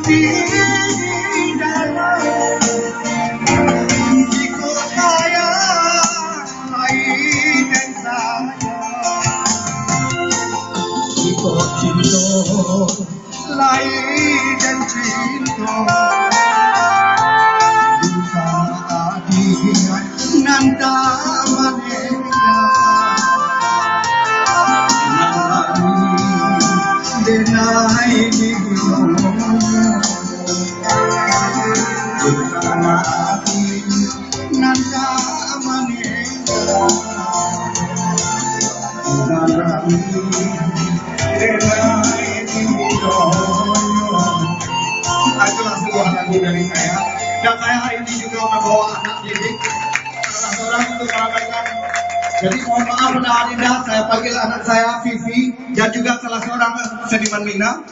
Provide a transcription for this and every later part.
di dalam jika saya lain dan saya jika cinta lain dan cinta duka adia nanta manega denai dibilang bersama hati nanta manega denai dibilang. Itulah sebuah lagu dari saya. Dan saya hari ini juga membawa anak didik salah seorang untuk merasakan. Jadi mohon maaf Bunda Adinda, saya panggil anak saya Vivi dan juga salah seorang seniman Minang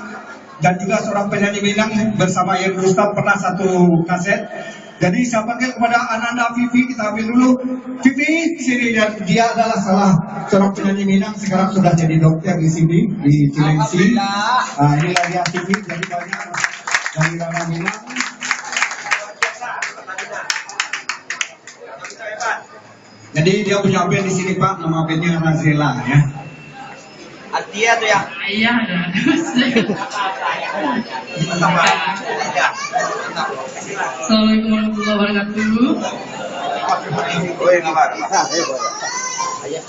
dan juga seorang penyanyi Minang bersama Yen Rustam pernah satu kaset. Jadi saya panggil kepada Ananda Vivi, kita ambil dulu. Vivi sini, dan dia adalah salah seorang penyanyi Minang, sekarang sudah jadi dokter di sini di Cilengsi. Nah, inilah dia Vivi, jadi banyak dari ranah Minang. Jadi dia punya band di sini Pak, nama bandnya Nazrela ya. Artinya tuh ya? Iya, ada. Assalamualaikum warahmatullahi wabarakatuh. Oh, yang apa? Ayah,